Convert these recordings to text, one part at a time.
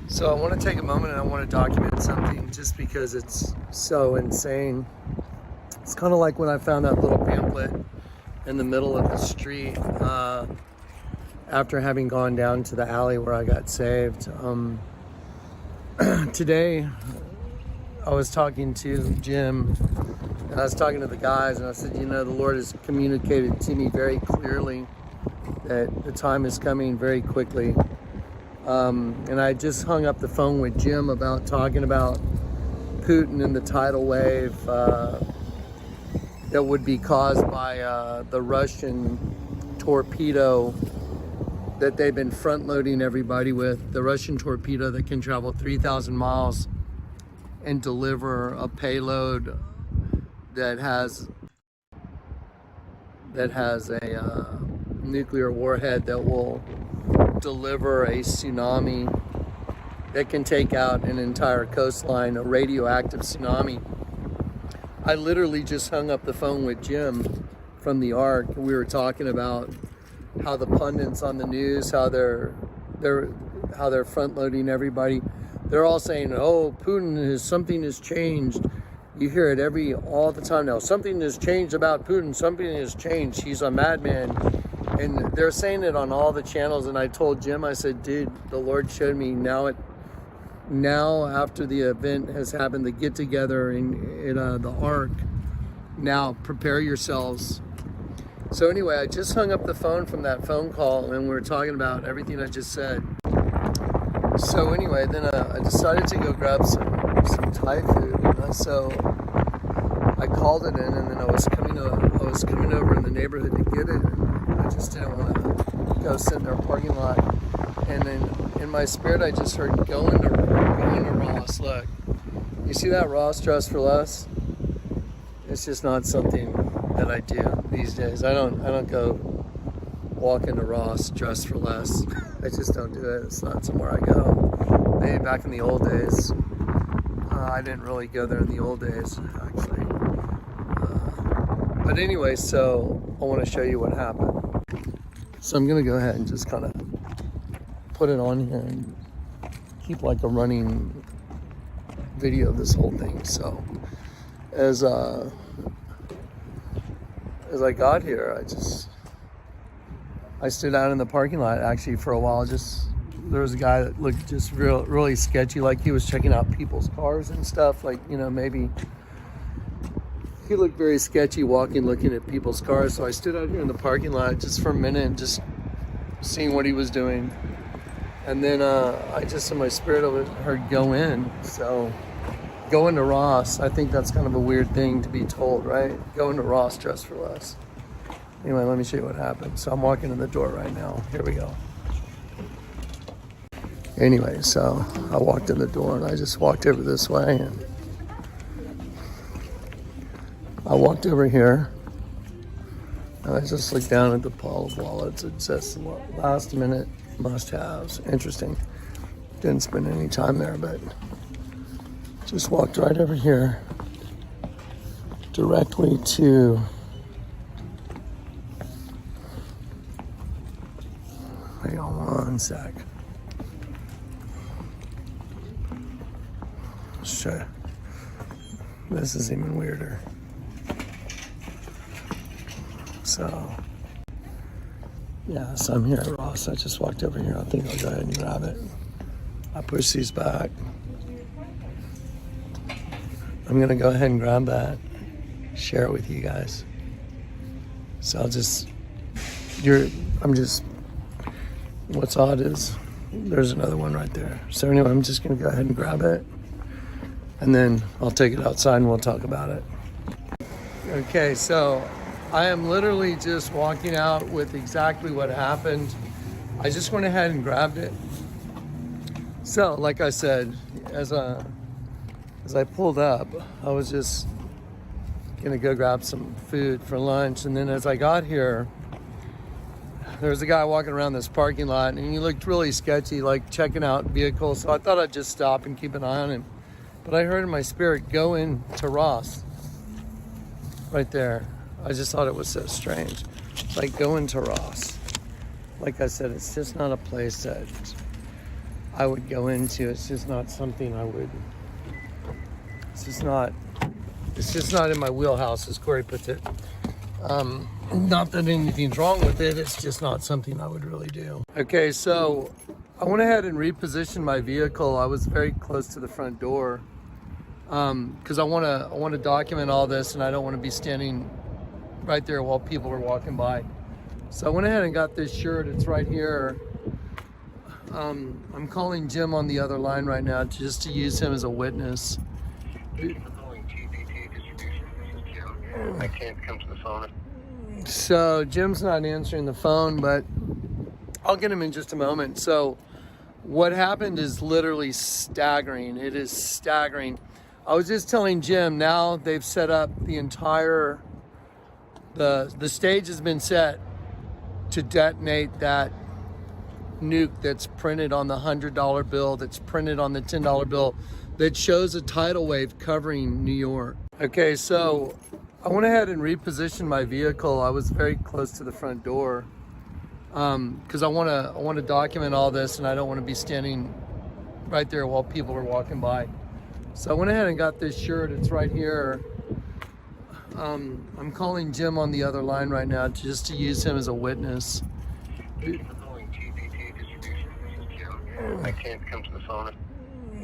So I want to take a moment and I want to document something just because it's so insane. It's kind of like when I found that little pamphlet in the middle of the street after having gone down to the alley where I got saved. Today I was talking to Jim and I was talking to the guys and I said, you know, the Lord has communicated to me very clearly that the time is coming very quickly. And I just hung up the phone with Jim about talking about Putin and the tidal wave that would be caused by the Russian torpedo that they've been front loading everybody with. The Russian torpedo that can travel 3,000 miles and deliver a payload that has a nuclear warhead that will deliver a tsunami that can take out an entire coastline, a radioactive tsunami. I literally just hung up the phone with Jim from the Ark. We were talking about how the pundits on the news, how they're front loading everybody. They're all saying, "Oh, something has changed." You hear it all the time now. Something has changed about Putin. Something has changed. He's a madman. And they're saying it on all the channels. And I told Jim, I said, dude, the Lord showed me now after the event has happened, the get together in the Ark, now prepare yourselves. So anyway, I just hung up the phone from that phone call and we were talking about everything I just said. So anyway, then I decided to go grab some Thai food. So I called it in and then I was coming over in the neighborhood to get it. I just didn't want to go sit in their parking lot. And then in my spirit, I just heard going to Ross. Look, you see that Ross Dress for Less? It's just not something that I do these days. I don't go walk into Ross Dress for Less. I just don't do it. It's not somewhere I go. Maybe back in the old days. I didn't really go there in the old days, actually. But anyway, so I want to show you what happened. So I'm going to go ahead and just kind of put it on here and keep like a running video of this whole thing. So as I got here, I stood out in the parking lot actually for a while. There was a guy that looked just really sketchy, like he was checking out people's cars and stuff. Like, you know, maybe he looked very sketchy looking at people's cars. So I stood out here in the parking lot just for a minute, just seeing what he was doing. And then I just, in my spirit, heard go in. So go into Ross. I think that's kind of a weird thing to be told, right? Go into Ross Dress for Less. Anyway, let me show you what happened. So I'm walking in the door right now. Here we go. Anyway, so I walked in the door and I just walked over this way and I walked over here and I just looked down at the pile of wallets. It says last minute must-haves. Interesting. Didn't spend any time there, but just walked right over here directly to hang on one sec. Sure. This is even weirder. So, yeah, so I'm here at Ross. I just walked over here. I think I'll go ahead and grab it. I push these back. I'm going to go ahead and grab that, share it with you guys. So what's odd is there's another one right there. So anyway, I'm just going to go ahead and grab it. And then I'll take it outside and we'll talk about it. Okay, so I am literally just walking out with exactly what happened. I just went ahead and grabbed it. So, like I said, as I pulled up, I was just gonna go grab some food for lunch. And then as I got here, there was a guy walking around this parking lot and he looked really sketchy, like checking out vehicles. So I thought I'd just stop and keep an eye on him. But I heard in my spirit, go into Ross, right there. I just thought it was so strange. Like, go into Ross. Like I said, it's just not a place that I would go into. It's just not something I would. It's just not in my wheelhouse, as Cory puts it. Not that anything's wrong with it. It's just not something I would really do. Okay, so I went ahead and repositioned my vehicle. I was very close to the front door because I want to document all this, and I don't want to be standing right there while people are walking by. So I went ahead and got this shirt. It's right here. I'm calling Jim on the other line right now just to use him as a witness. Thank you for calling TBT Distribution. This is Jim. I can't come to the phone. So Jim's not answering the phone, but I'll get him in just a moment. So what happened is literally staggering. It is staggering. I was just telling Jim, now they've set up the entire, the stage has been set to detonate that nuke that's printed on the $100 bill, that's printed on the $10 bill, that shows a tidal wave covering New York. Okay, so I went ahead and repositioned my vehicle. I was very close to the front door because I want to document all this, and I don't want to be standing right there while people are walking by. So I went ahead and got this shirt. It's right here. I'm calling Jim on the other line right now just to use him as a witness. Thank you for calling TBT Distribution. This is Jim. I can't come to the phone.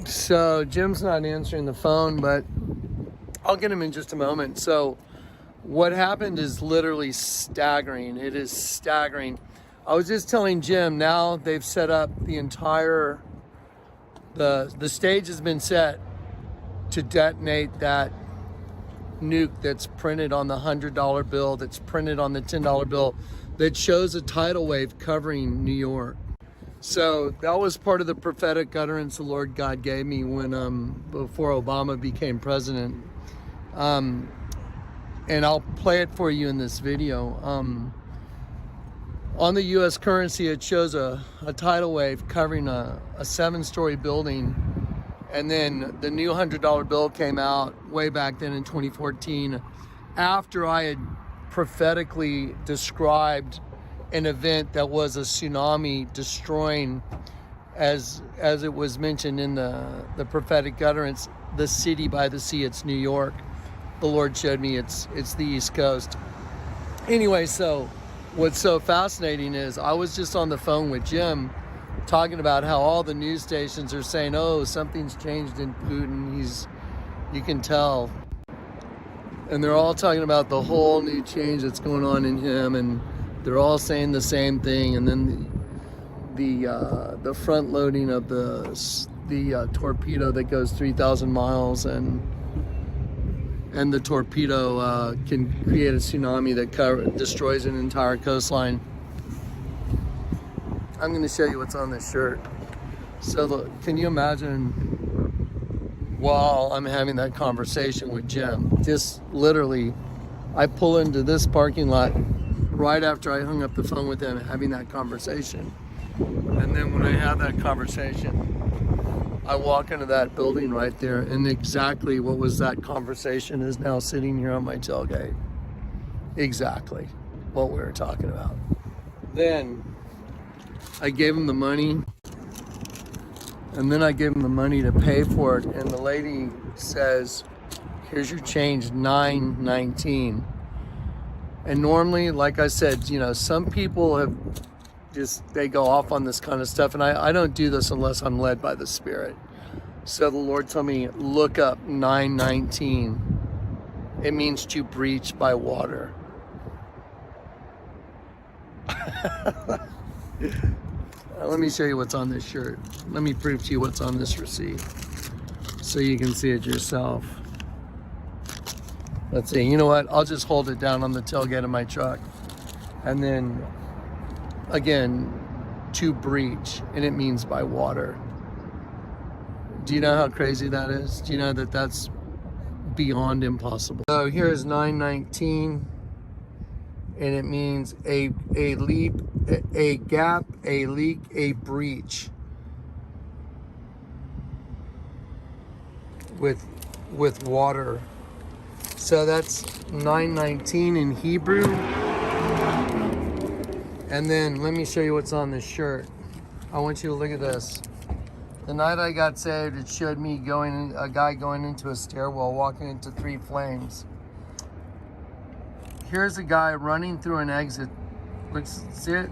So Jim's not answering the phone, but I'll get him in just a moment. So what happened is literally staggering. It is staggering. I was just telling Jim, now they've set up the entire, the stage has been set to detonate that nuke that's printed on the $100 bill, that's printed on the $10 bill, that shows a tidal wave covering New York. So that was part of the prophetic utterance the Lord God gave me when before Obama became president. And I'll play it for you in this video. On the US currency, it shows a tidal wave covering a 7-story building. And then the new $100 bill came out way back then in 2014, after I had prophetically described an event that was a tsunami destroying, as it was mentioned in the prophetic utterance, the city by the sea. It's New York. The Lord showed me it's the East Coast. Anyway, so what's so fascinating is I was just on the phone with Jim talking about how all the news stations are saying, oh, something's changed in Putin. You can tell. And they're all talking about the whole new change that's going on in him, and they're all saying the same thing. And then the front loading of the torpedo that goes 3,000 miles, and the torpedo can create a tsunami that destroys an entire coastline. I'm going to show you what's on this shirt. So look, can you imagine while I'm having that conversation with Jim, just literally, I pull into this parking lot right after I hung up the phone with him, having that conversation. And then when I have that conversation, I walk into that building right there, and exactly what was that conversation is now sitting here on my tailgate. Exactly what we were talking about. Then I gave him the money, and then I gave him the money to pay for it, and the lady says, here's your change, $9.19. And normally, like I said, you know, some people have they go off on this kind of stuff, and I don't do this unless I'm led by the Spirit. So the Lord told me, look up $9.19. It means to breach by water. Let me show you what's on this shirt. Let me prove to you what's on this receipt so you can see it yourself. Let's see. You know what? I'll just hold it down on the tailgate of my truck. And then, again, to breach, and it means by water. Do you know how crazy that is? Do you know that that's beyond impossible? So here is 919, and it means a leap, a gap, a leak, a breach with water. So that's 919 in Hebrew. And then let me show you what's on this shirt. I want you to look at this. The night I got saved, it showed me a guy going into a stairwell, walking into 3 flames. Here's a guy running through an exit. Look, see it?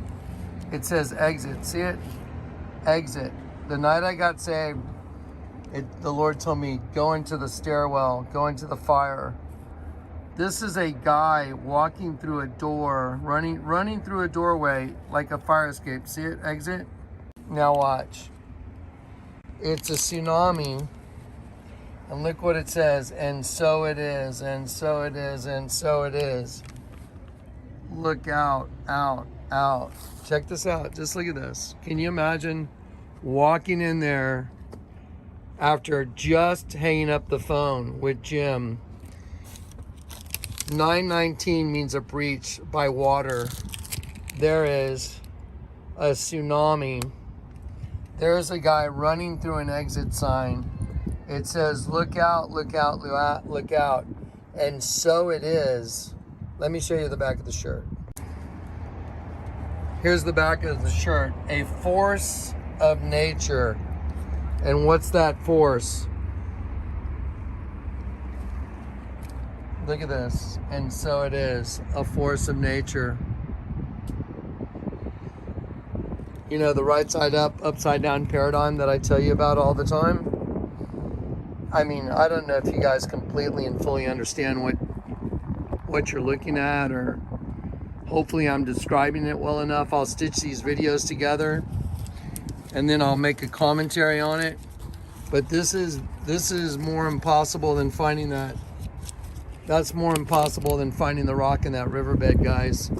It says exit. See it? Exit. The night I got saved, the Lord told me, go into the stairwell, go into the fire. This is a guy walking through a door, running through a doorway like a fire escape. See it? Exit. Now watch. It's a tsunami. And look what it says. And so it is, and so it is, and so it is. Look out, out, out. Check this out. Just look at this. Can you imagine walking in there after just hanging up the phone with Jim? 919 means a breach by water. There is a tsunami. There's a guy running through an exit sign. It says, look out, look out, look out, look out. And so it is. Let me show you the back of the shirt. Here's the back of the shirt. A force of nature. And what's that force? Look at this. And so it is. A force of nature. You know, the right side up, upside down paradigm that I tell you about all the time? I mean, I don't know if you guys completely and fully understand what you're looking at, or hopefully I'm describing it well enough. I'll stitch these videos together and then I'll make a commentary on it. But this is more impossible than finding that. That's more impossible than finding the rock in that riverbed, guys.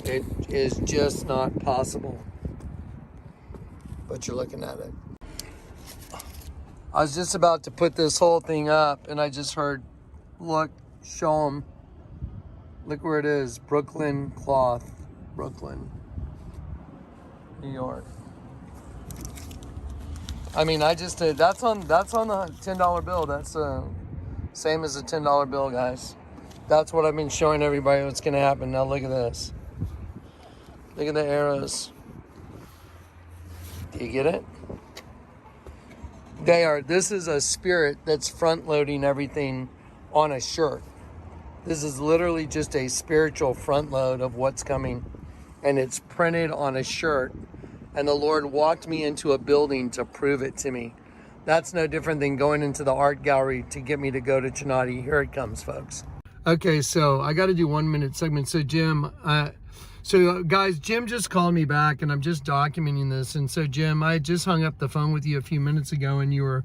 It is just not possible. But you're looking at it. I was just about to put this whole thing up and I just heard, look, show them. Look where it is, Brooklyn Cloth, Brooklyn, New York. I mean, I just did, that's on the $10 bill. That's same as a $10 bill, guys. That's what I've been showing everybody what's gonna happen. Now look at this. Look at the arrows. Do you get it? This is a spirit that's front loading everything on a shirt. This is literally just a spiritual front load of what's coming, and it's printed on a shirt. And the Lord walked me into a building to prove it to me. That's no different than going into the art gallery to get me to go to Tsunami. Here it comes, folks. Okay, so I got to do 1 minute segment. So Jim, guys, Jim just called me back and I'm just documenting this. And so Jim, I just hung up the phone with you a few minutes ago and you were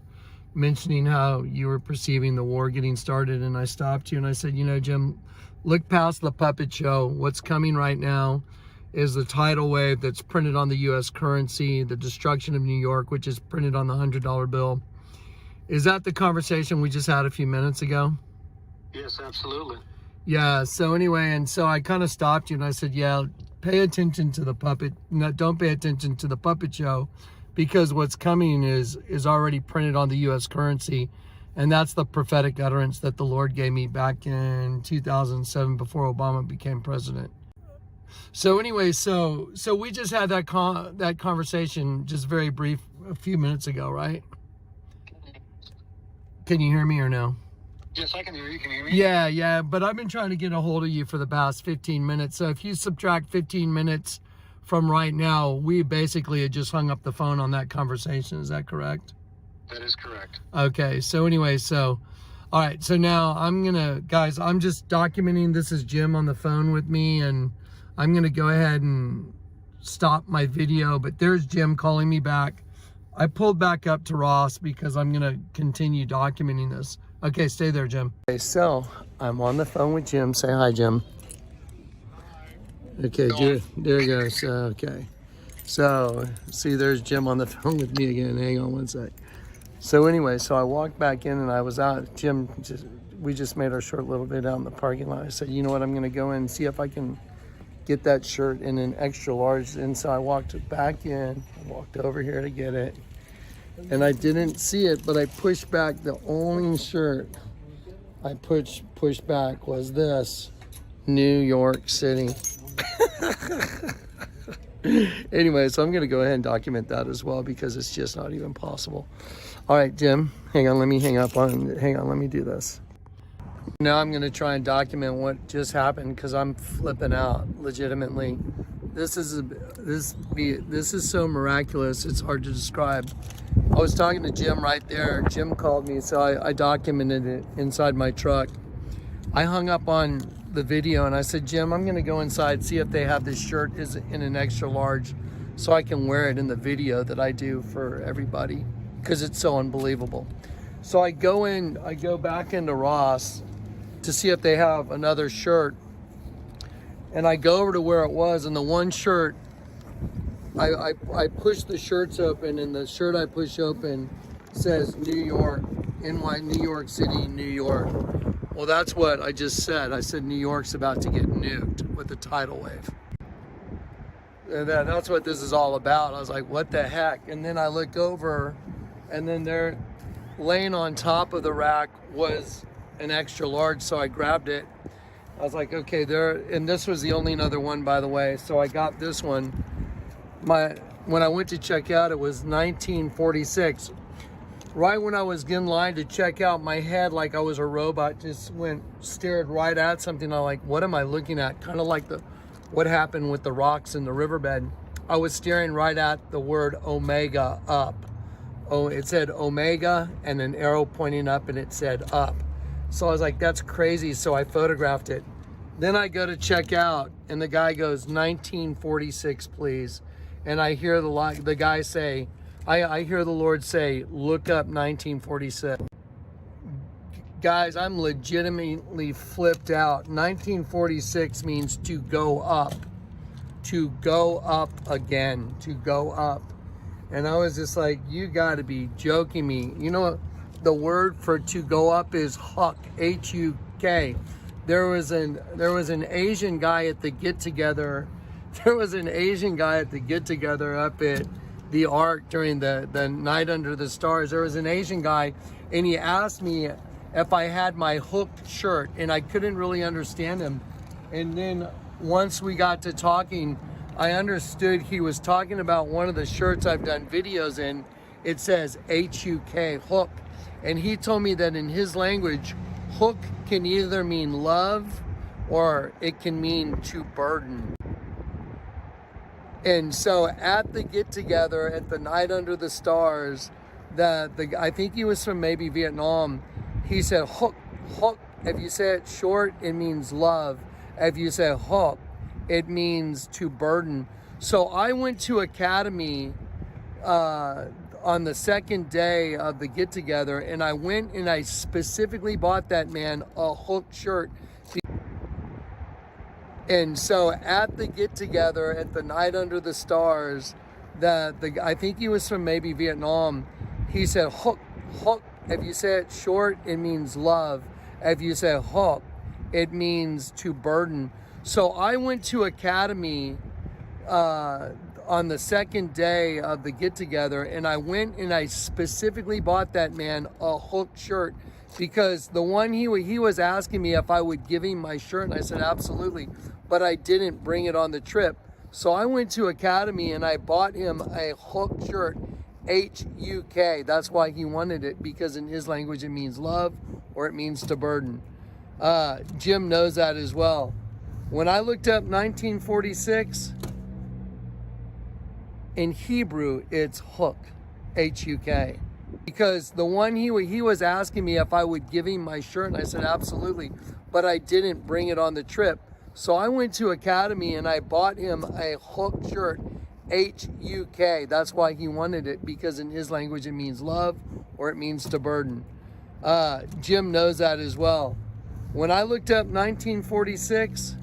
mentioning how you were perceiving the war getting started. And I stopped you and I said, you know, Jim, look past the puppet show. What's coming right now is the tidal wave that's printed on the U.S. currency, the destruction of New York, which is printed on the $100 bill. Is that the conversation we just had a few minutes ago? Yes, absolutely. Yeah, so anyway, and so I kind of stopped you and I said, yeah, pay attention to the puppet. No, don't pay attention to the puppet show, because what's coming is already printed on the U.S. currency. And that's the prophetic utterance that the Lord gave me back in 2007 before Obama became president. So anyway, so we just had that conversation just very brief a few minutes ago, right? Can you hear me or no? Yes, I can hear you. Can you hear me? Yeah, but I've been trying to get a hold of you for the past 15 minutes. So if you subtract 15 minutes from right now, we basically had just hung up the phone on that conversation. Is that correct? That is correct. Okay, so anyway, all right, so now guys, I'm just documenting. This is Jim on the phone with me, and I'm gonna go ahead and stop my video, but there's Jim calling me back. I pulled back up to Ross because I'm gonna continue documenting this. Okay, stay there, Jim. Okay, so I'm on the phone with Jim. Say hi, Jim. Okay, there you go. So, okay. So, see, there's Jim on the phone with me again. Hang on one sec. So anyway, so I walked back in and I was out. Jim, we just made our short little bit out in the parking lot. I said, you know what, I'm gonna go in and see if I can get that shirt in an extra large. And so I walked back in, I walked over here to get it. And I didn't see it, but I pushed back. The only shirt I pushed back was this, New York City. Anyway, so I'm going to go ahead and document that as well because it's just not even possible. All right, Jim, hang on, let me let me do this. Now I'm going to try and document what just happened because I'm flipping out legitimately. This is so miraculous. It's hard to describe. I was talking to Jim right there. Jim called me, so I documented it inside my truck. I hung up on the video and I said, Jim, I'm going to go inside, see if they have this shirt is in an extra large so I can wear it in the video that I do for everybody because it's so unbelievable. So I go back into Ross to see if they have another shirt. And I go over to where it was, and the one shirt, I push the shirts open, and the shirt I push open says New York, New York City, New York. Well, that's what I just said. I said New York's about to get nuked with a tidal wave. And that's what this is all about. I was like, what the heck? And then I look over, and then there, laying on top of the rack was an extra large, so I grabbed it. I was like, okay, and this was the only other one, by the way, so I got this one. When I went to check out, it was 1946. Right when I was in line to check out, my head, like I was a robot, just stared right at something. I'm like, what am I looking at? Kind of like what happened with the rocks in the riverbed. I was staring right at the word Omega up. Oh, it said Omega and an arrow pointing up, and it said up. So I was like, that's crazy. So I photographed it. Then I go to check out, and the guy goes, 1946, please. And I hear the guy say, I hear the Lord say, look up 1946. Guys, I'm legitimately flipped out. 1946 means to go up again, to go up. And I was just like, you got to be joking me. You know what? The word for to go up is Huk, H-U-K. There was an Asian guy at the get-together. There was an Asian guy at the get-together up at the Ark during the night under the stars. There was an Asian guy, and he asked me if I had my Huk shirt, and I couldn't really understand him. And then once we got to talking, I understood he was talking about one of the shirts I've done videos in. It says H-U-K, Huk. And he told me that in his language, Huk can either mean love or it can mean to burden. And so at the get-together, at the night under the stars, I think he was from maybe Vietnam, he said, Huk. If you say it short, it means love. If you say Huk, it means to burden. So I went to Academy on the second day of the get-together, and I went and I specifically bought that man a Huk shirt. And so at the get-together, at the night under the stars, I think he was from maybe Vietnam, he said, Huk. If you say it short, it means love. If you say Huk, it means to burden. So I went to Academy on the second day of the get-together, and I went and I specifically bought that man a Huk shirt because the one he was asking me if I would give him my shirt, and I said absolutely, but I didn't bring it on the trip. So I went to Academy and I bought him a Huk shirt, H-U-K. That's why he wanted it, because in his language it means love or it means to burden. Jim knows that as well. When I looked up 1946, in Hebrew, it's Huk, H-U-K. Because the one he was asking me if I would give him my shirt, and I said absolutely, but I didn't bring it on the trip. So I went to Academy and I bought him a Huk shirt, H-U-K. That's why he wanted it, because in his language it means love or it means to burden. Jim knows that as well. When I looked up 1946,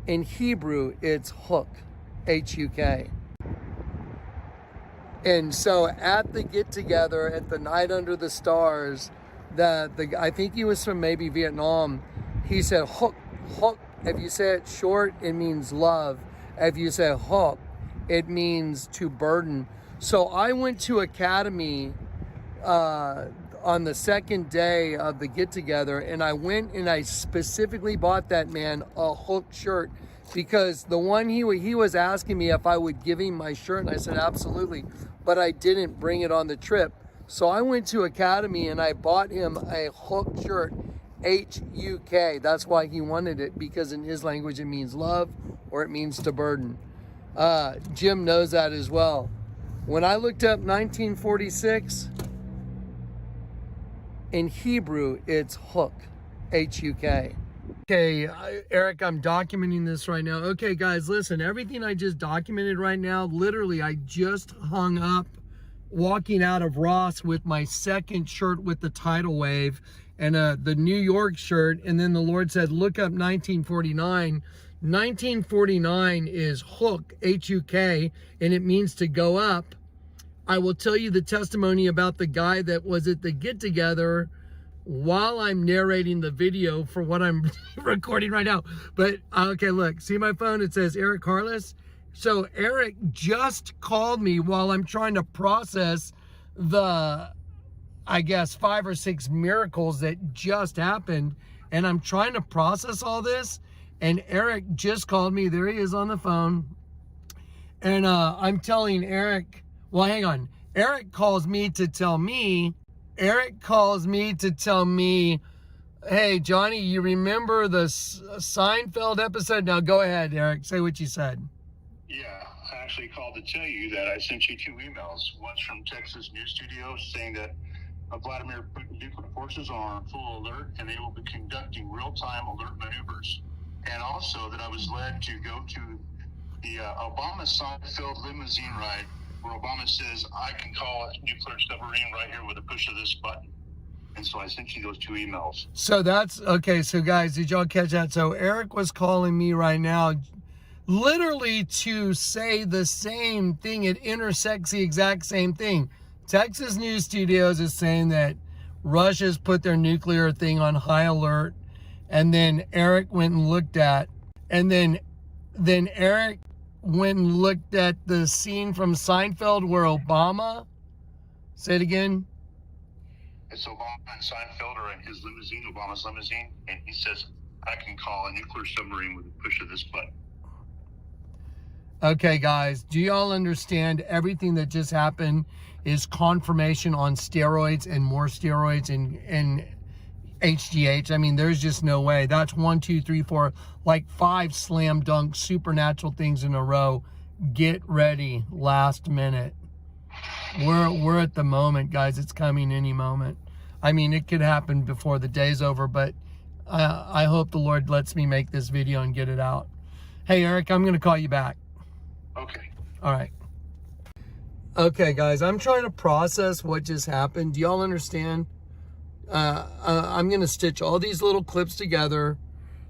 in Hebrew, it's Huk, H-U-K. And so at the get-together, at the night under the stars, I think he was from maybe Vietnam, he said, Huk. If you say it short, it means love. If you say Huk, it means to burden. So I went to Academy on the second day of the get-together, and I went and I specifically bought that man a Huk shirt because the one he was asking me if I would give him my shirt, and I said absolutely, but I didn't bring it on the trip. So I went to Academy and I bought him a Hook shirt, H-U-K. That's why he wanted it, because in his language it means love or it means to burden. Jim knows that as well. When I looked up 1946, in Hebrew, it's Hook, H-U-K. Okay, Eric, I'm documenting this right now. Okay, guys, listen, everything I just documented right now, literally, I just hung up walking out of Ross with my second shirt with the tidal wave and the New York shirt. And then the Lord said, look up 1949. 1949 is Hook, H-U-K, and it means to go up. I will tell you the testimony about the guy that was at the get-together while I'm narrating the video for what I'm recording right now. But, okay, look, see my phone? It says Eric Carlos. So Eric just called me while I'm trying to process the, I guess, 5 or 6 miracles that just happened. And I'm trying to process all this. And Eric just called me. There he is on the phone. And I'm telling Eric, well, hang on. Eric calls me to tell me, hey, Johnny, you remember the Seinfeld episode? Now go ahead, Eric. Say what you said. Yeah, I actually called to tell you that I sent you 2 emails. One's from Texas News Studio saying that Vladimir Putin nuclear forces are on full alert and they will be conducting real-time alert maneuvers. And also that I was led to go to the Obama Seinfeld limousine ride where Obama says, I can call a nuclear submarine right here with a push of this button. And so I sent you those 2 emails. So that's, okay, so guys, did y'all catch that? So Eric was calling me right now literally to say the same thing. It intersects the exact same thing. Texas News Studios is saying that Russia's put their nuclear thing on high alert. And then Eric went and looked at, and then Eric went and looked at the scene from Seinfeld where Obama, say it again. It's Obama and Seinfeld are in his limousine, Obama's limousine, and he says, I can call a nuclear submarine with a push of this button. Okay, guys, do y'all understand everything that just happened is confirmation on steroids and more steroids and HGH? I mean, there's just no way. That's 1, 2, 3, 4, like 5 slam dunk supernatural things in a row. Get ready, last minute. We're at the moment, guys. It's coming any moment. I mean, it could happen before the day's over, but I hope the Lord lets me make this video and get it out. Hey, Eric, I'm going to call you back. Okay. All right. Okay, guys, I'm trying to process what just happened. Do y'all understand? I'm going to stitch all these little clips together.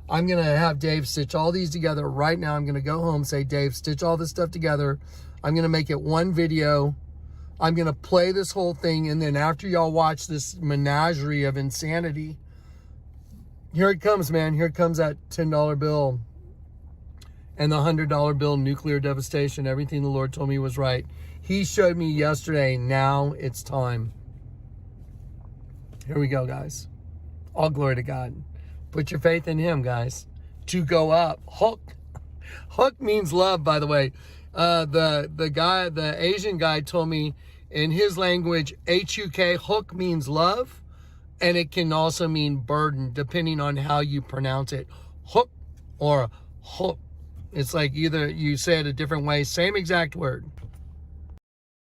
I'm going to have Dave stitch all these together right now. I'm going to go home, say, Dave, stitch all this stuff together. I'm going to make it one video. I'm going to play this whole thing. And then after y'all watch this menagerie of insanity, here it comes, man. Here comes that $10 bill and the $100 bill, nuclear devastation. Everything the Lord told me was right. He showed me yesterday. Now it's time. Here we go, guys. All glory to God. Put your faith in him, guys. To go up. Hook. Hook means love, by the way. The Asian guy told me in his language, H-U-K, hook means love. And it can also mean burden, depending on how you pronounce it. Hook or hook. It's like either you say it a different way, same exact word.